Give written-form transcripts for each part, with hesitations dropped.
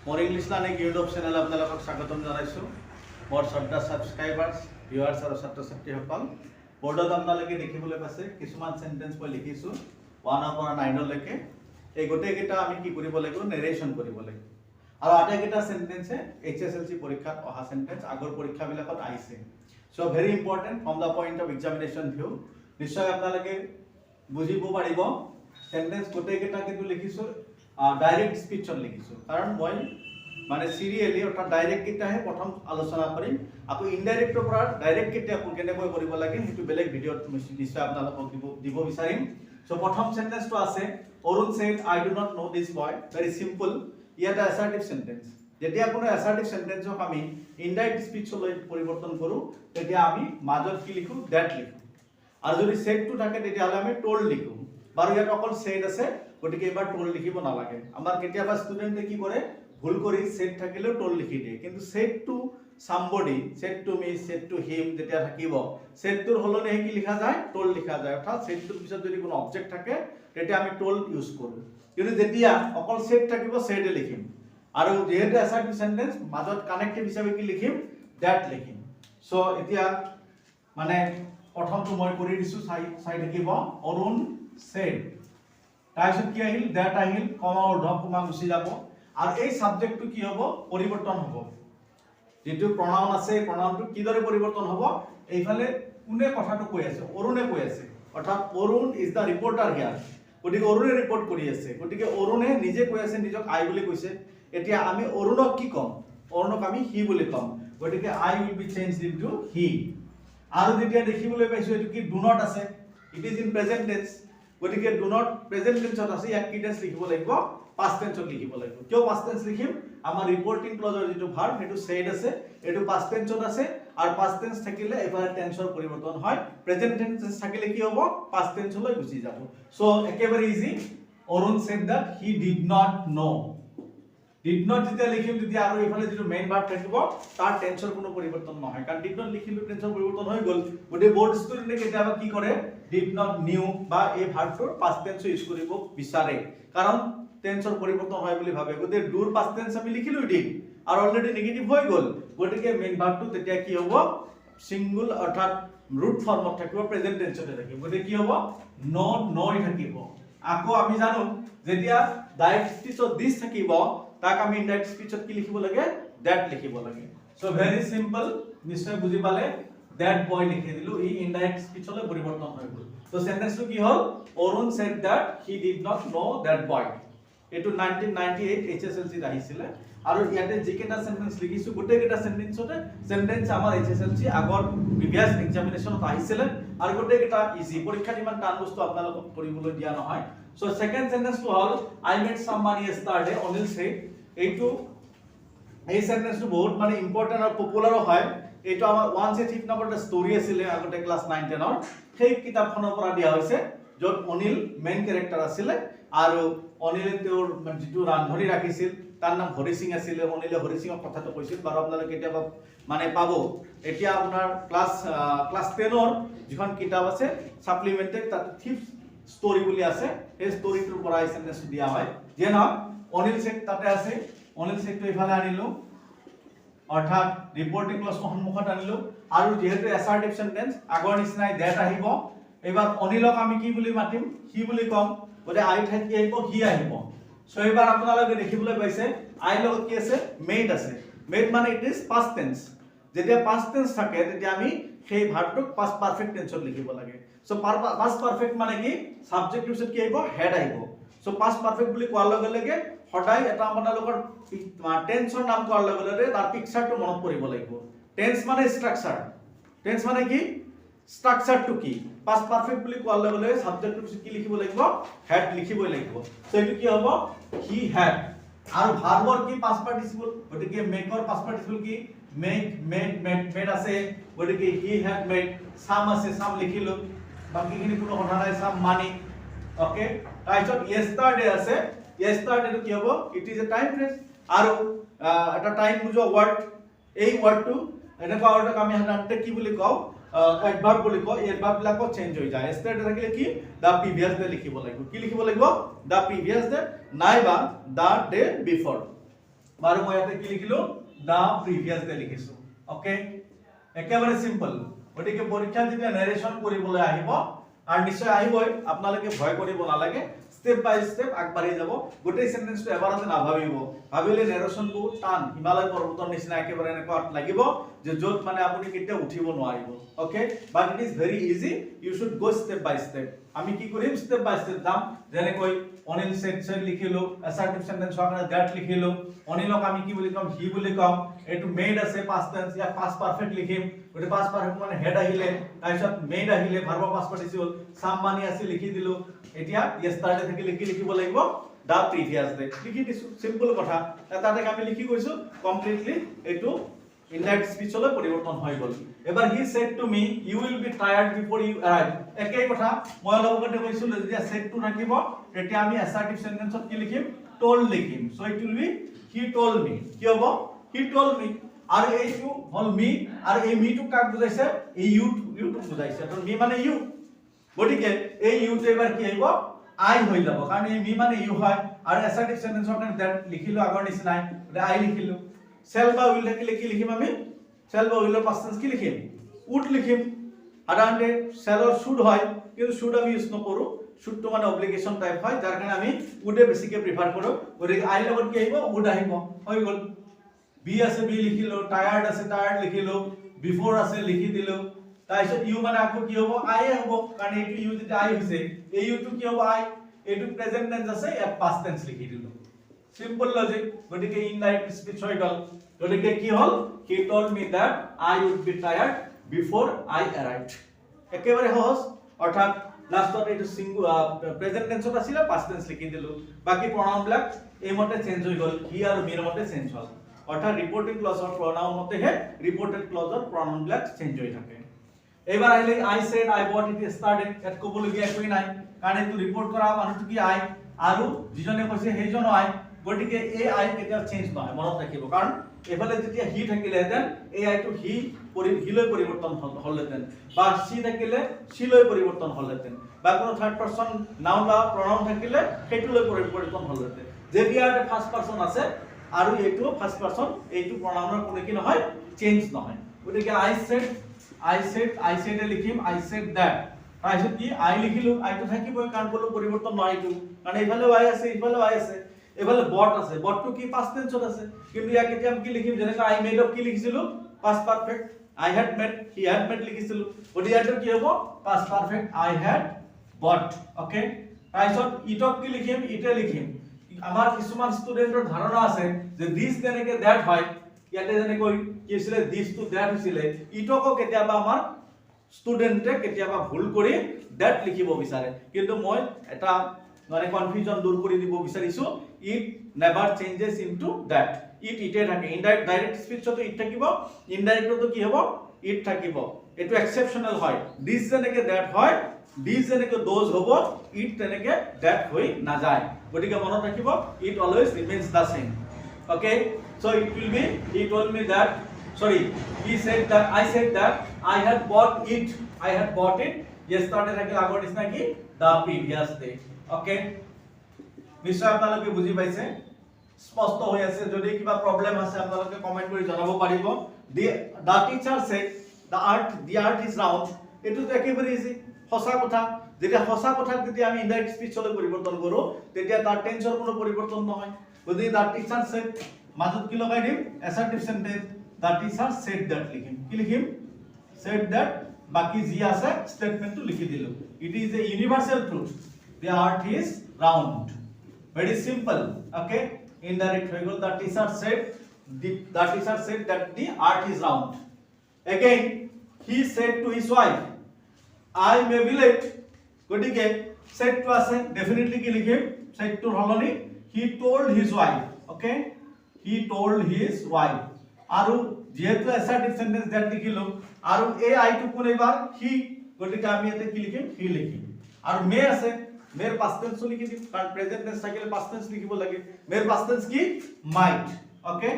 মোৰ English learning YouTube channel আপোনালোকক স্বাগতম জনাইছোঁ। মোৰ শ্ৰদ্ধা ছাবস্ক্ৰাইবাৰ্ছ, ভিউৱাৰ্ছ আৰু ছাত্ৰ ছাত্ৰীসকল, বৰ্ডত আপোনালোকে দেখিবলৈ পাইছে কিছুমান সেন্টেন্স মই লিখিছোঁ 1 পৰা 9 লৈকে। এই গোটেইকেইটা আমি কি কৰিব লাগিব? নেৰেশ্যন কৰিব লাগিব। আৰু আটাইকেইটা সেন্টেন্সে HSLC পৰীক্ষাত অহা সেন্টেন্স, আগৰ পৰীক্ষাবিলাকত আহিছে। So very important from the point of examination view. নিশ্চয় আপোনালোকে বুজিব পাৰিব। সেন্টেন্স গোটেইকেইটা কিন্তু লিখিছোঁ ডাইৰেক্ট স্পীচত লিখিছোঁ, কাৰণ মই মানে সিৰিয়েলি অৰ্থাৎ ডাইৰেক্ট কেইটাহে প্ৰথম আলোচনা কৰিম। আকৌ ইনডাইৰেক্টৰ পৰা ডাইৰেক্ট কেইটা কেনেকৈ কৰিব লাগে সেইটো বেলেগ ভিডিঅ'ত নিশ্চয় আপোনালোকক দিব বিচাৰিম। সো প্ৰথম সেন্টেন্সটো আছে Arun said I do not no' this boy. Very simple, ইয়াত অ্যাসাৰ্টিভ সেন্টেন্স। যেতিয়া কোনো অ্যাসাৰ্টিভ সেন্টেন্সক আমি ইনডাইৰেক্ট স্পীচলৈ পৰিৱৰ্তন কৰোঁ তেতিয়া আমি মাজত কি লিখোঁ? দ্যাট লিখোঁ। আৰু যদি সেডটো থাকে তেতিয়াহ'লে আমি টোল্ড লিখোঁ। বাৰু ইয়াত অকল সেড আছে, গতিকে এবাৰ টোল্ড লিখিব নালাগে। আমাৰ কেতিয়াবা ষ্টুডেণ্টে কি কৰে, ভুল কৰি সেড থাকিলেও টোল্ড লিখি দিয়ে, কিন্তু said to somebody, shed to me, said to him যেতিয়া থাকিব, সেডটোৰ সলনি কি লিখা যায়? টোল্ড লিখা যায়। অৰ্থাৎ সেডটোৰ পিছত যদি কোনো অবজেক্ট থাকে তেতিয়া আমি টোল্ড ইউজ কৰোঁ। কিন্তু যেতিয়া অকল সেড থাকিব সেডে লিখিম। আৰু যেহেতু অ্যাসাৰ্টিভ সেন্টেন্স, মাজত কানেক্টিভ হিচাপে কি লিখিম? দ্যাট লিখিম। সো এতিয়া মানে প্ৰথমটো মই কৰি দিছোঁ, চাই থাকিব। অৰুণ সেড, তাৰপিছত কি আহিল? দ্যাট আহিল, কমা অৰ্ধ কমা গুচি যাব। আৰু এই সাবজেক্টটো কি হ'ব? পৰিৱৰ্তন হ'ব। যেটো প্ৰনাউন আছে এই প্ৰনাউনটো কিদৰে পৰিৱৰ্তন হ'ব? এইফালে কোনে কথাটো কৈ আছে? অৰুণে কৈ আছে, অৰ্থাৎ অৰুণ ইজ দা ৰিপৰ্টাৰ হিয়াৰ। গতিকে অৰুণে ৰিপৰ্ট কৰি আছে, গতিকে অৰুণে নিজে কৈ আছে, নিজক আই বুলি কৈছে। এতিয়া আমি অৰুণক কি ক'ম? অৰুণক আমি হি বুলি ক'ম, গতিকে আই উইল বি চেঞ্জড ইনটু হি। আৰু যেতিয়া দেখিবলৈ পাইছোঁ এইটো কি? ডু নট আছে, it is in present tense. গতিকে ডু নট প্ৰেজেন্ট টেন্সত আছে, ইয়াক কি টেন্স লিখিব লাগিব? পাষ্ট টেন্সত লিখিব লাগিব। কিয় পাষ্ট টেন্স লিখিম? আমাৰ ৰিপৰ্টিং ক্লজৰ যিটো ভাৰ্ব সেইটো সেড আছে, এইটো পাষ্ট টেন্সত আছে। আৰু পাষ্ট টেন্স থাকিলে এবাৰ টেন্সৰ পৰিৱৰ্তন হয়। প্ৰেজেন্ট টেন্স থাকিলে কি হ'ব? পাষ্ট টেন্সলৈ গুচি যাব। সো একেবাৰে easy. Arun said that he did not know. Did not যেতিয়া লিখিম তেতিয়া আৰু এইফালে যিটো মেইন ভাৰ্ব থাকিব তাৰ টেন্সৰ কোনো পৰিৱৰ্তন নহয়, কাৰণ ডিড নট লিখিলো টেন্সৰ পৰিৱৰ্তন হৈ গ'ল। গতিকে বৰ্ড ষ্টুডেণ্টে কেতিয়াবা কি কৰে? ডিড নট নিউ বা এই ভাৰ্বটোৰ পাষ্ট টেন্স ইউজ কৰিব বিচাৰে, কাৰণ টেন্সৰ পৰিৱৰ্তন হয় বুলি ভাবে। গতিকে ডুৰ পাষ্ট টেন্স আমি লিখিলো ডিড, আৰু অলৰেডি নেগেটিভ হৈ গ'ল। গতিকে মেইন ভাৰ্বটো তেতিয়া কি হ'ব? সিঙ্গুল অৰ্থাৎ ৰুট ফৰ্মত থাকিব, প্ৰেজেন্ট টেন্সতে থাকিব। গতিকে কি হ'ব? নই থাকিব। আকৌ আমি জানো যেতিয়া ডাইৰেক্ট স্পীচত দিছ থাকিব তাক আমি ইনডাইৰেক্ট স্পীচত কি লিখিব লাগে? দ্যাট লিখিব লাগে। সো ভেৰি সিম্পল, নিশ্চয় বুজি পালে। দ্যাট বয় লিখি দিলো, ই ইনডাইৰেক্ট স্পীচলৈ পৰিৱৰ্তন হৈ গ'ল। তো সেন্টেন্সটো কি হ'ল? Arun said that he did not know that boy. এটো 1998 HSLC ত আহিছিলে। আৰু ইয়াতে যিকেইটা সেন্টেন্স লিখিছো গোটেইকেইটা সেন্টেন্স আমাৰ HSLC আগৰ প্ৰিভিয়াস এক্সামিনেশ্যনত আহিছিলে। আৰু গোটেইকেইটা ইজি, পৰীক্ষাত ইমান টান বস্তু আপোনালোকক কৰিবলৈ দিয়া নহয়। সো সেকেন্ড সেন্টেন্সটো হ'ল I met someone yesterday, Anil said. এই সেন্টেন্সটো বহুত মানে ইম্পৰ্টেন্ট আৰু পপুলাৰো হয়। এইটো আমাৰ 1 নম্বৰটা ষ্টৰী আছিলে আগতে ক্লাছ 9-10ৰ, সেই কিতাপখনৰ পৰা দিয়া হৈছে, য'ত অনিল মেইন কেৰেক্টাৰ আছিলে। আৰু অনিলে তেওঁৰ যিটো ৰান্ধনি ৰাখিছিল তাৰ নাম হৰি সিং আছিলে। অনিলে হৰি সিঙৰ কথাটো কৈছিল, বাৰু আপোনালোকে কেতিয়াবা মানে পাব। এতিয়া আপোনাৰ ক্লাছ 10ৰ যিখন কিতাপ আছে সাপ্লিমেন্টেড, তাত ফিফথ ষ্টৰী বুলি আছে, সেই ষ্টৰীটোৰ পৰা এই সেন্টেন্সটো দিয়া হয়। যে নহওক অনিল সেড তাতে আছে, অনিল সেডটো ইফালে আনিলো, অৰ্থাৎ ৰিপৰ্টিং ক্লজটো সন্মুখত আনিলো। আৰু যেহেতু অ্যাসাৰ্টিভ সেন্টেন্স আগৰ নিচিনাই দ্যাট আহিব। এবাৰ অনিলক আমি কি বুলি মাতিম? হি বুলি ক'ম। গতিকে আই ঠাইত কি আহিব? হি আহিব। সো এবাৰ আপোনালোকে দেখিবলৈ পাইছে আই লগত কি আছে? মেড আছে। মেড মানে ইট ইজ পাষ্ট টেন্স। যেতিয়া পাষ্ট টেন্স থাকে তেতিয়া আমি সেই ভাৰ্বটোক পাষ্ট পাৰফেক্ট টেন্সত লিখিব লাগে। সো পাষ্ট পাৰফেক্ট মানে কি? সাবজেক্টৰ পিছত কি আহিব? হেড আহিব। সো পাষ্ট পাৰফেক্ট বুলি কোৱাৰ লগে লগে সদায় এটা আপোনালোকৰ টেন্সৰ নাম কোৱাৰ লগে লগে তাৰ পিকচাৰটো মনত পৰিব লাগিব। টেন্স মানে ষ্ট্ৰাকচাৰ। টেন্স মানে কি? ষ্ট্ৰাকচাৰটো কি? পাষ্ট পাৰফেক্ট বুলি কোৱাৰ লগে লগে সাবজেক্টৰ পিছত কি লিখিব লাগিব? হেড লিখিবই লাগিব। সো এইটো কি হ'ব? He had. আৰু ভাৰ্বৰ কি? Past participle. গতিকে মেকৰ পাষ্ট পাৰ্টিসিপল কি? মেক, মেড আছে, গতিকে হি হেড মেড। সাম আছে, সাম লিখিলো, বাকিখিনি কোনো কথা নাই, সাম মানি। ওকে, তাৰপিছত ইয়েষ্টাৰডে আছে, ইয়েষ্টাৰডেটো কি হ'ব? It is a time phrase. আৰু এটা টাইম বুজোৱা ৱৰ্ড। এই ৱৰ্ডটো এনেকুৱা ৱৰ্ডক আমি সাধাৰণতে কি বুলি কওঁ? এডভাৰ্ব বুলি কওঁ। এই এডভাৰ্ববিলাকো চেঞ্জ হৈ যায়। ইয়েষ্টাৰডে থাকিলে কি? দা প্ৰিভিয়াছ ডে লিখিব লাগিব। কি লিখিব লাগিব? দা প্ৰিভিয়াছ ডে, নাইবা দা ডে বিফৰ। বাৰু মই ইয়াতে কি লিখিলো দা প্ৰিভিয়াছ ডে লিখিছো ওকে একেবাৰে সিম্পল গতিকে পৰীক্ষা যেতিয়া নাৰেশন কৰিবলৈ আহিব আৰু নিশ্চয় আহিবই আপোনালোকে ভয় কৰিব নালাগে স্টেপ বাই স্টেপ আগবাঢ়ি যাব গোটেই সেন্টেন্সটো এবাৰতে নাভাবিব ভাবিলে নাৰেশন বহুত টান হিমালয় পৰ্বতৰ নিচিনা একেবাৰে এনেকুৱা লাগিব যে যত মানে আপুনি কেতিয়া উঠিব নোৱাৰিব okay but it is very easy you should go step by step আমি কি কৰিম স্টেপ বাই স্টেপ যাম যেনেকৈ অনিল সেড লিখিলো অ্যাসাৰ্টিভ সেন্টেন্স হোৱাৰ কাৰণে দ্যাট লিখিলো অনিলক আমি কি বুলি কম হি বুলি কম এটো মেড আছে পাস্ট টেন্স ইয়া পাস্ট পারফেক্ট লিখিম গটে পাস্ট পারফেক্ট মানে হেড আহিলে তাৰপিছত মেড আহিলে ভাৰ্ব পাস্ট পাৰ্টিসিপল সাম মানি আছে লিখি দিলো এতিয়া ইয়েষ্টাৰডে থেকে লিখিব লাগিব দা প্ৰিভিয়াছ ডে লিখি দিছো সিম্পল কথা তাতে আমি লিখি গৈছো কমপ্লিটলি এটো ইনডাইৰেক্ট স্পিচলৈ পৰিৱৰ্তন হৈ গল এবাৰ he said to me you will be tired before you arrive একেই কথা মই লগতে কৈছিলো যেতিয়া সেড টু থাকিব তেতিয়া আমি অ্যাসার্টিভ সেন্টেন্সত কি লিখিম told লিখিম so it will be he told me কি হ'ব হি told me আৰু এইটো হল মি আৰু এই মি টু কাক বুজাইছে এই ইউ টু বুজাইছে তো মি মানে ইউ গটিকে এই ইউ টো এবাৰ কি আহিব আই হৈ যাব কাৰণ এই মি মানে ইউ হয় আৰু অ্যাসাৰ্টিভ সেন্টেন্সৰ কাৰণে দ্যাট লিখিলো আগৰ নিচিনাই আই লিখিলো সেল বা উইল থাকিলে কি লিখিম আমি সেল বা উইলৰ পাস্ট টেন্স কি লিখিম উড লিখিম সাধাৰণতে সেলৰ শুড হয় কিন্তু শুড আমি ইউজ নকৰো শুড তো মানে অব্লিগেশন টাইপ হয় যাৰ কাৰণে আমি উডে বেছিকে প্ৰিফাৰ কৰো গতিকে আই লগত কি আহিব উড আহিব হৈ গল বি আছে বি লিখিলো টায়াৰ্ড আছে টায়াৰ্ড লিখিলো বিফোৰ আছে লিখি দিলো তাৰপিছত ইউ মানে আকৌ কি হ'ব আই হ'ব কাৰণ এইটো ইউ যদি আই হৈছে এই ইউ টু কি হ'ব আই এইটো প্ৰেজেন্ট টেন্স আছে ইয়াত পাস্ট টেন্স লিখি দিলো সিম্পল লজিক গটিকে ইনডাইৰেক্ট স্পিচ হৈ গল গটিকে কি হল হি told me that I would be tired before I arrived একেবাৰে সহজ অৰ্থাৎ লাষ্টত এইটো প্ৰেজেন্ট টেন্সত আছিল পাস্ট টেন্স লিখি দিলো বাকি প্ৰনাউন বিলাক এই মতে চেঞ্জ হৈ গল হি আৰু মিৰ মতে চেঞ্জ হল অৰ্থাৎ ৰিপোৰ্টিং ক্লজৰ প্ৰনাউন মতে হে ৰিপোৰ্টেড ক্লজৰ প্ৰনাউন বিলাক চেঞ্জ হৈ থাকে এবাৰ আহিলে I said I bought it স্টাৰ্টেড at কবলগীয়া একোই নাই কাৰণ এইটো ৰিপোৰ্ট কৰা মানুহটো কি আই আৰু যিজনে কৈছে সেইজন আই গটিকে এই আই কেতিয়াও চেঞ্জ নহয় মনত ৰাখিব কাৰণ এফালে যেতিয়া হি থাকিলেহেঁতেন এই আইটো হিলৈ পৰিৱৰ্তন হলহেঁতেন বা সি থাকিলে সিলৈ পৰিৱৰ্তন হলহেঁতেন বা কোনো থাৰ্ড পাৰ্সন নাউন বা প্ৰনাউন থাকিলে সেইটোলৈ পৰিৱৰ্তন হলহেঁতেন যেতিয়া এটা ফাৰ্স্ট পাৰ্সন আছে আৰু এইটো ফাৰ্স্ট পাৰ্সন এইটো প্ৰনাউনৰ কোনো কি নহয় চেঞ্জ নহয় গতিকে আই সেড লিখিম আই সেড দ্যাট তাৰপিছত কি আই লিখিলো আইটো থাকিবই কাৰণ কোনো পৰিৱৰ্তন নহয় এইটো কাৰণ এইফালেও আই আছে এইফালেও আই আছে এবালে বট আছে বটটো কি পাস্ট টেন্সত আছে কিন্তু ইয়াক এতিয়া আমি কি লিখিম যেনেকৈ আই মেড অফ কি লিখিছিলো past perfect I had made he had made লিখিছিলো গতি ইয়াত কি হ'ব past perfect I had but okay তাৰপিছত ইটক কি লিখিম ইটে লিখিম আমাৰ কিছুমান ষ্টুডেন্টৰ ধাৰণা আছে যে দিস তেনেকে দ্যাট হয় ইয়াতে যেনেকৈ কি হৈছিল দিস টু দ্যাট হৈছিল ইটকো কেতিয়াবা আমাৰ ষ্টুডেন্টে কেতিয়াবা ভুল কৰি দ্যাট লিখিব বিচাৰে কিন্তু মই এটা মানে কনফিউজন দূৰ কৰি দিব বিচাৰিছো it never changes into that it ইটে থাকে ইনডাইৰেক্ট ডাইৰেক্ট স্পিচতো ইট থাকিব ইনডাইৰেক্টতো কি হ'ব ইট থাকিব এটো এক্সেপশনাল হয় দিস যেনেকে দ্যাট হয় দিস যেনেকে দোজ হ'ব ইট তেনেকে দ্যাট হৈ না যায় গতিকে মনত ৰাখিব it always remains the same okay so it will be he told me that sorry he said that I said that I had bought it yesterday থাকে আগৰ নিচিনা কি the previous day ওকে নিশ্চয় আপোনালোকে বুজি পাইছে স্পষ্ট হৈ আছে যদি কিবা প্ৰবলেম আছে আপোনালোকে কমেন্ট কৰি জনাব পাৰিব the teacher said the earth is round এটো তো একেবাৰে ইজি সঁচা কথা যেতিয়া সঁচা কথাক যদি আমি ইনডাইৰেক্ট স্পিচলৈ পৰিৱৰ্তন কৰো তেতিয়া তাৰ টেন্সৰ কোনো পৰিৱৰ্তন নহয় যদি the teacher said মাজত কি লগাই দিম assertive sentence the teacher said that লিখিম কি লিখিম said that বাকি জি আছে স্টেটমেন্টটো লিখি দিলো it is a universal truth the earth is round very simple okay indirect হৈ গল the teacher said that the earth is round again he said to his wife I may be late গটিকে said to আছে definitely কি লিখিম said to হলনি he told his wife okay he told his wife আৰু যেহেতু অ্যাসাৰ্টিভ sentence that লিখিলো আৰু এই আইটো কোন এবাৰ he গটিকে আমি এতে কি লিখিম he লিখিম আৰু মে আছে মেৰ পাস্ট টেন্স লিখি দিম কাৰণ প্ৰেজেন্ট টেন্স থাকিলে পাস্ট টেন্স লিখিব লাগে মেৰ পাস্ট টেন্স কি মাইট ওকে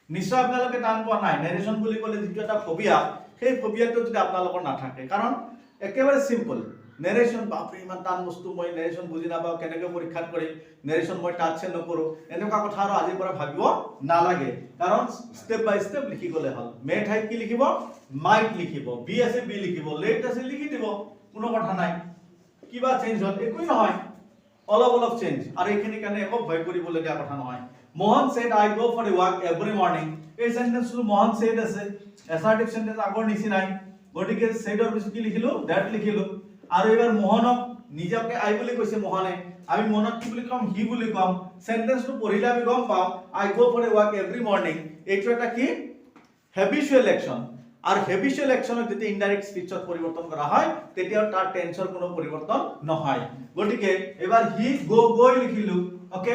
নিশ্চয় আপোনালোকে টান পোৱা নাই নাৰেশন বুলি ক'লে যেটো এটা ফোবিয়া সেই ফোবিয়াটো যদি আপোনালোকৰ নাথাকে কাৰণ একেবাৰে সিম্পল নেৰেশ্যন বাপৰে ইমান টান বস্তু মই নেৰেশ্যন বুজি নাপাওঁ কেনেকৈ পৰীক্ষাত কৰিম নেৰেশ্যন মই টাচে নকৰোঁ এনেকুৱা কথা আৰু আজিৰ পৰা ভাবিব নালাগে কাৰণ ষ্টেপ বাই ষ্টেপ লিখি গ'লে হ'ল মে ঠাইত কি লিখিব মাইট লিখিব বি আছে বি লিখিব লেট আছে লিখি দিব কোনো কথা নাই কিবা চেঞ্জ হ'ল একোই নহয় অলপ চেঞ্জ আৰু এইখিনি কাৰণে একো ভয় কৰিবলগীয়া কথা নহয় Mohan said I go for a walk every morning এই সেন্টেন্সটো মোহন said আছে এসাৰ্টিভ সেন্টেন্স আগৰ নিচিনাই গতিকে saidৰ পিছত কি লিখিলো that লিখিলো আৰু এবাৰ মোহনক নিজকে আই বুলি কৈছে মোহনে আমি মোহনক কি বুলি কম হি বুলি কম সেন্টেন্সটো পঢ়িলে আমি গম পাওঁ I go for a walk every morning এইটো এটা কি habitual action আর habitual actionক যদি ইনডাইরেক্ট স্পিচত পরিবর্তন করা হয় তেতিয়া তার টেন্সৰ কোনো পৰিবৰ্তন নহয় গটিকে এবাৰ হি গৈ লিখিলো ওকে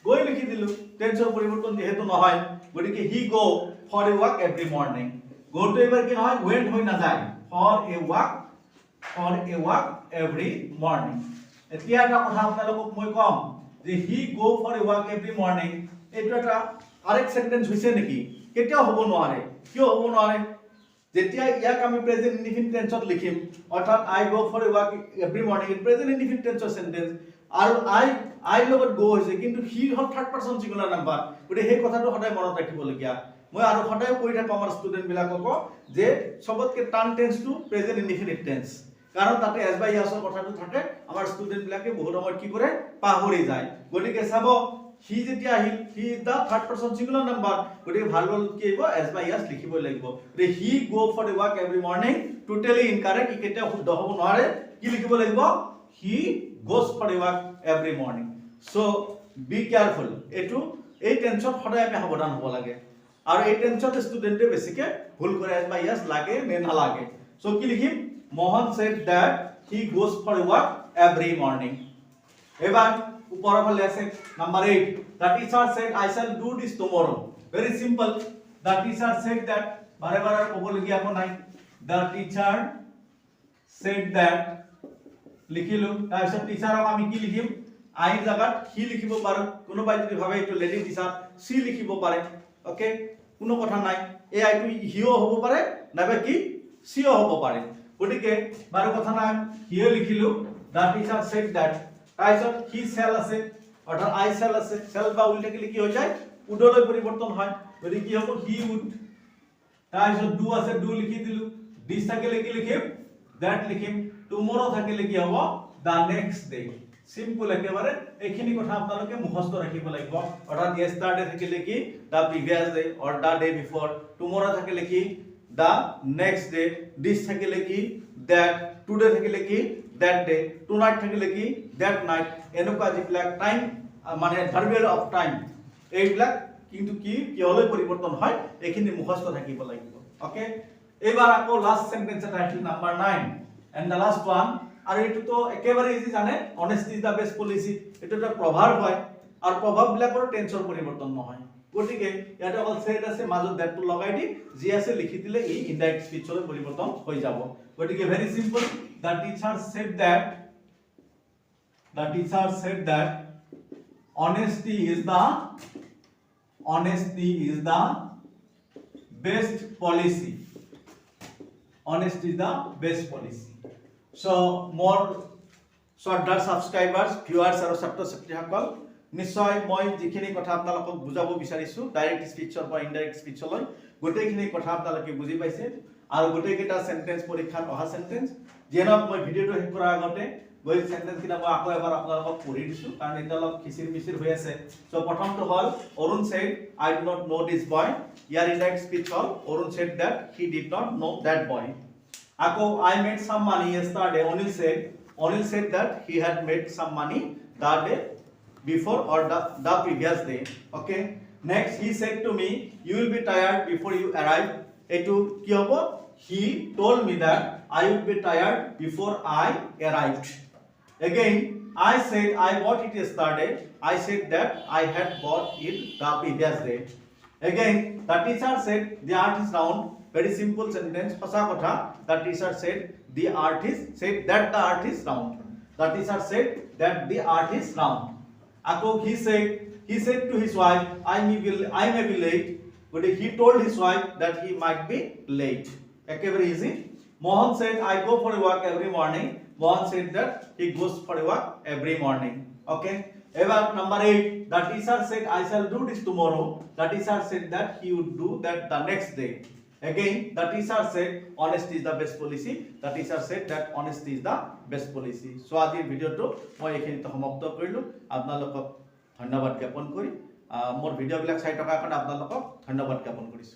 গৈ লিখি দিলো টেন্সৰ পৰিবৰ্তন যেহেতু নহয় গটিকে he go for a walk every morning go তো এবাৰ কি নহয় ওয়েন্ট হৈ না যায় for a walk every morning এতিয়া এটা কথা আপোনালোকক মই কম যে he go for a walk every morning এইটো এটা আরেক সেন্টেন্স হৈছে নেকি কেতিয়াও হ'ব নোৱাৰে কিয় হ'ব নোৱাৰে যেতিয়া ইয়াক আমি প্ৰেজেন্ট ইনডিফিনিট টেন্সত লিখিম অৰ্থাৎ I go for a walk every morning in present indefinite টেন্সৰ সেন্টেন্স আৰু আই লগত গো হৈছে কিন্তু হি হল থাৰ্ড পাৰসন সিঙ্গুলাৰ নাম্বাৰ গতিকে সেই কথাটো সদায় মনত ৰাখিবলগীয়া মই আৰু সদায় কৈ থাকো আমাৰ ষ্টুডেন্ট বিলাকক যে সবতকে টান টেন্সটো প্ৰেজেন্ট ইনডিফিনিট টেন্স কাৰণ তাতে এস বাই ইয়াছৰ কথাটো থাকে আমাৰ ষ্টুডেন্ট বিলাকে বহুত সময় কি কৰে পাহৰি যায় গতিকে চাব হি যেতিয়া আহিল he is the third person singular number গতিকে ভাল ভাল কি আহিব এস বাই ইয়াস লিখিব লাগিব তে he go for a walk every morning totally incorrect ই কেতিয়া শুদ্ধ হ'ব নোৱাৰে কি লিখিব লাগিব he goes for a walk every morning so be careful এটু এই টেনশন সদায় আমি সাবধান হ'ব লাগে আৰু এই টেনশন ষ্টুডেন্টে বেছিকে ভুল কৰে এস বাই ইয়াস লাগে নে নালাগে সো কি লিখিম Mohan said that he goes for a walk every morning এবাৰ ऊपर वाले ऐसे number 8 the teacher said I shall do this tomorrow very simple the teacher said that बारे बारे ক'বলগীয়া একো নাই the teacher said that লিখিলো তাৰপিছত টিচাৰক আমি কি লিখিম আই জাগাত হি লিখিব পাৰো কোনোবাই যদি ভাবে এইটো লেডি টিচাৰ সি লিখিব পাৰে ওকে কোনো কথা নাই এই আইটো হিও হ'ব পাৰে নাবে কি সিও হ'ব পাৰে গতিকে বাৰো কথা নাই হিও লিখিলো the teacher said that তাৰপিছত হি সেল আছে অৰ্থাৎ আই সেল আছে সেল বা উইল থাকিলে কি হৈ যায় উডলৈ পৰিৱৰ্তন হয় গতিকে কি হ'ব হি উড তাৰপিছত ডু আছে ডু লিখি দিলো দিস থাকিলে কি লিখিম দ্যাট লিখিম টুমৰো থাকিলে কি হ'ব দা নেক্সট ডে সিম্পল একেবাৰে এইখিনি কথা আপোনালোকে মুখস্থ ৰাখিব লাগিব অৰ্থাৎ ইয়েষ্টাৰডে থাকিলে কি the previous day or the day before tomorrow থাকিলে কি দা নেক্সট ডে দিস থাকিলে কি দ্যাট টুডে থাকিলে কি that day tonight থাকিলে কি that night এনেকুৱা যিবিলাক টাইম মানে ভাৰ্বিয়েল অফ টাইম এইবিলাক কিন্তু কি কিহলৈ পৰিৱৰ্তন হয় এইখিনি মুখস্থ থাকিব লাগিব ওকে এবাৰ আকৌ লাষ্ট সেন্টেন্স এটা আহিল number 9 and the last one আৰু এটো তো একেবাৰে ইজি জানে honesty is the best policy এটো এটা প্ৰভাৱ হয় আৰু প্ৰভাৱ বিলাকৰ টেন্সৰ পৰিৱৰ্তন নহয় গতিকে ইয়াতে অকল সেট আছে মাজত দ্যাটটো লগাই দি যি আছে লিখি দিলে এই ইনডাইৰেক্ট স্পিচলৈ পৰিৱৰ্তন হৈ যাব গতিকে very simple the teacher said that honesty is the best policy honesty is the best policy so more shorter subscribers viewers আৰু ছাত্ৰ ছাত্ৰীসকল নিশ্চয় মই যিখিনি কথা আপোনালোকক বুজাব বিচাৰিছো ডাইৰেক্ট স্পিচৰ পৰা ইনডাইৰেক্ট স্পিচলৈ গোটেইখিনি কথা আপোনালোকে বুজি পাইছে আৰু গোটেইকেইটা সেন্টেন্স পৰীক্ষাত অহা সেন্টেন্স যেনক মই ভিডিওটো শেষ কৰাৰ আগতে গৈ সেন্টেন্স কিটা মই আকৌ এবাৰ আপোনালোকক পঢ়ি দিছো কাৰণ এটা অলপ খিচিৰ মিচিৰ হৈ আছে সো প্ৰথমটো হ'ল Arun said I do not know this boy year indirect speech হ'ল Arun said that he did not know that boy আকৌ I made some money yesterday Onil said that he had made some money the day before or the previous day okay next he said to me you will be tired before you arrive etu ki hobo he told me that I would be tired before I arrived again I said I bought it yesterday I said that I had bought it the previous day again the teacher said the earth is round very simple sentence hosa kotha the teacher said the earth is said that the earth is round the teacher said that the earth is round ako he said to his wife I may be late but he told his wife that he might be late ekebare easy Mohan said I go for a walk every morning Mohan said that he goes for a walk every morning. Okay. Ever number 8, the teacher said I shall do this tomorrow. The teacher said that he would do that the next day. Again, the teacher said honesty is the best policy. The teacher said that honesty is the best policy. So আজি ভিডিওটো মই এখিনিতে সমাপ্ত কৰিলো। আপোনালোকক ধন্যবাদ জ্ঞাপন কৰি মোৰ ভিডিওবিলাক চাই থকা কাৰণে আপোনালোকক ধন্যবাদ জ্ঞাপন কৰিছো।